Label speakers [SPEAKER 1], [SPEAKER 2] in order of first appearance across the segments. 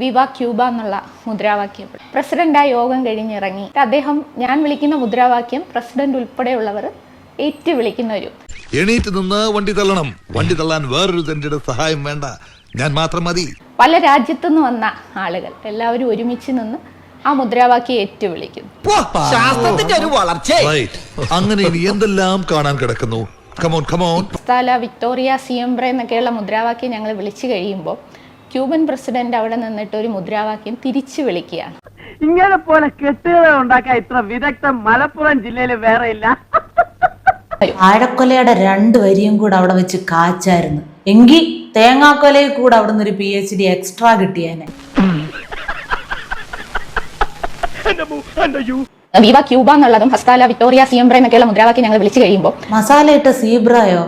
[SPEAKER 1] വിവ ക്യൂബ എന്നുള്ള മുദ്രാവാക്യം. പ്രസിഡന്റായി യോഗം കഴിഞ്ഞിറങ്ങി അദ്ദേഹം ഞാൻ വിളിക്കുന്ന മുദ്രാവാക്യം പ്രസിഡന്റ് ഉൾപ്പെടെയുള്ളവർ ഏറ്റു വിളിക്കുന്ന ഒരു
[SPEAKER 2] എണീറ്റ് നിന്ന് വണ്ടി തള്ളണം. വണ്ടി തള്ളാൻ വേറൊരു തന്റെ സഹായം വേണ്ട, ഞാൻ മാത്രം മതി.
[SPEAKER 1] പല രാജ്യത്തുനിന്ന് വന്ന ആളുകൾ എല്ലാവരും ഒരുമിച്ച് നിന്ന് ആ മുദ്രാവാക്യം ഏറ്റുവിളിക്കുന്നു.
[SPEAKER 2] അങ്ങനെ ഇനി എന്തെല്ലാം കാണാൻ കിടക്കുന്നു.
[SPEAKER 1] സ്ഥല വിക്ടോറിയ സിയംബ്രെ എന്നൊക്കെയുള്ള മുദ്രാവാക്യം ഞങ്ങൾ വിളിച്ചു കഴിയുമ്പോൾ ക്യൂബൻ പ്രസിഡന്റ് അവിടെ നിന്നിട്ട് ഒരു മുദ്രാവാക്യം തിരിച്ചു വിളിക്കുകയാണ്.
[SPEAKER 3] ഇങ്ങനെ പോലെ കെട്ടുകഥ ഉണ്ടാക്കാൻ ഇത്ര വിദഗ്ധം മലപ്പുറം ജില്ലയിൽ വേറെ ഇല്ല.
[SPEAKER 4] ആഴക്കൊലയുടെ 2 വരിയും കൂടെ അവിടെ വെച്ച് കാച്ചായിരുന്നു എങ്കിൽ തേങ്ങാക്കൊലയിൽ കൂടെ അവിടെ നിന്ന് ഒരു PhD എക്സ്ട്രാ കിട്ടിയേനെ.
[SPEAKER 1] വിവ ക്യൂബ എന്നുള്ളതും ഹസ്താല വിക്ടോറിയ സിയംബ്രെ എന്നൊക്കെയുള്ള മുദ്രാവാക്യം ഞങ്ങൾ വിളിച്ചു കഴിയുമ്പോൾ
[SPEAKER 4] മസാല ഇട്ട സീബ്രയോ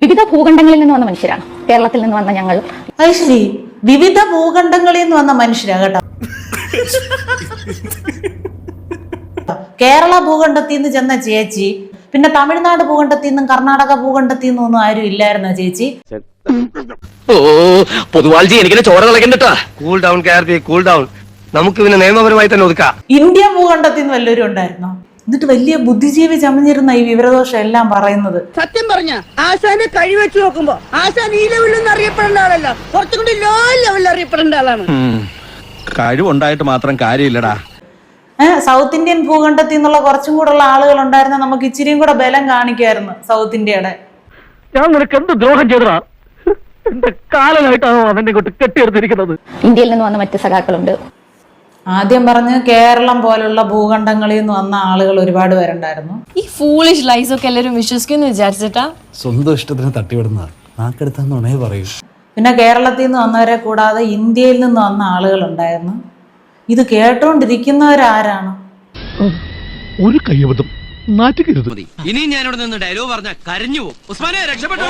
[SPEAKER 1] വിവിധ ഭൂഖണ്ഡങ്ങളിൽ നിന്ന് വന്ന മനുഷ്യരാണ്. കേരളത്തിൽ നിന്ന് വന്ന ഞങ്ങൾ.
[SPEAKER 4] അത് ശരി, വിവിധ ഭൂഖണ്ഡങ്ങളിൽ നിന്ന് വന്ന മനുഷ്യരാ കേട്ടോ. കേരള ഭൂഖണ്ഡത്തിൽ നിന്ന് ചെന്ന ചേച്ചി, പിന്നെ തമിഴ്നാട് ഭൂഖണ്ഡത്തിൽ നിന്നും കർണാടക ഭൂഖണ്ഡത്തിൽ നിന്നും ഒന്നും ആരും ഇല്ലായിരുന്നോ ചേച്ചി?
[SPEAKER 5] ഓ പൊതുവാൾജി എനിക്കിനെ ചോര കളക്കണ്ടട്ടാ. Cool down Karthi, cool down. നമുക്ക് പിന്നെ നിയമപരമായി തന്നെ ഒതുക്കാം.
[SPEAKER 4] ഇന്ത്യ ഭൂഖണ്ഡത്തിൽ നിന്ന് വല്ലവരും ഉണ്ടായിരുന്നോ? എന്നിട്ട് വലിയ ബുദ്ധിജീവി ചമഞ്ഞിരുന്ന ഈ വിവരദോഷം എല്ലാം പറയുന്നത്.
[SPEAKER 3] സത്യം പറഞ്ഞ ആശാനെ കഴിവെച്ച് നോക്കുമ്പോ ആശാൻ ഈ ലെവലിൽ അറിയപ്പെടേണ്ട ആളല്ല, കുറച്ചും കൂടി ലോ ലെവലിൽ അറിയപ്പെടേണ്ട ആളാണ്.
[SPEAKER 6] കഴിവുണ്ടായിട്ട് മാത്രം കാര്യമില്ലടാ.
[SPEAKER 4] സൗത്ത് ഇന്ത്യൻ ഭൂഖണ്ഡത്തിൽ നിന്നുള്ള കുറച്ചും കൂടെ ഉള്ള ആളുകൾ ഉണ്ടായിരുന്ന നമുക്ക് ഇച്ചിരിയും കൂടെ ബലം കാണിക്കായിരുന്നു സൗത്ത് ഇന്ത്യയുടെ.
[SPEAKER 3] ഞാൻ നിനക്ക് എന്ത് ദ്രോഹം ചെയ്തടാ? എന്റെ കാലനായിട്ടാണോ അവന്റെ ഇങ്ങോട്ട് കെട്ടിയെടുത്തിരിക്കുന്നത്?
[SPEAKER 1] ഇന്ത്യയിൽ നിന്ന് വന്ന മറ്റ് സഖാക്കളുണ്ട്.
[SPEAKER 4] ആദ്യം പറഞ്ഞ് കേരളം പോലുള്ള ഭൂഖണ്ഡങ്ങളിൽ നിന്ന് വന്ന ആളുകൾ ഒരുപാട് പേരുണ്ടായിരുന്നു.
[SPEAKER 7] ഈ ഫൂളിഷ് ലൈസ് ഒക്കെ എല്ലാവരും വിശ്വസിക്കുന്നു വിചാരിച്ചിട്ടാ?
[SPEAKER 6] സ്വന്തം ഇഷ്ടത്തിന് തട്ടിവിടുന്ന നാക്കെടുത്താന്നുണേ പറയൂ.
[SPEAKER 4] പിന്നെ കേരളത്തിൽ നിന്ന് വന്നവരെ കൂടാതെ ഇന്ത്യയിൽ നിന്ന് വന്ന ആളുകൾ ഉണ്ടായിരുന്നു. ഇത് കേട്ടോണ്ടിരിക്കുന്നവരാരാണ്?
[SPEAKER 8] ഒരു കയ്യബദ്ധം നാറ്റുകരുത്.
[SPEAKER 5] ഇനി ഞാനിവിടെ നിന്ന് ഡയലോഗ് പറഞ്ഞ കരഞ്ഞു പോകും. ഉസ്മാനെ രക്ഷപ്പെട്ടോ.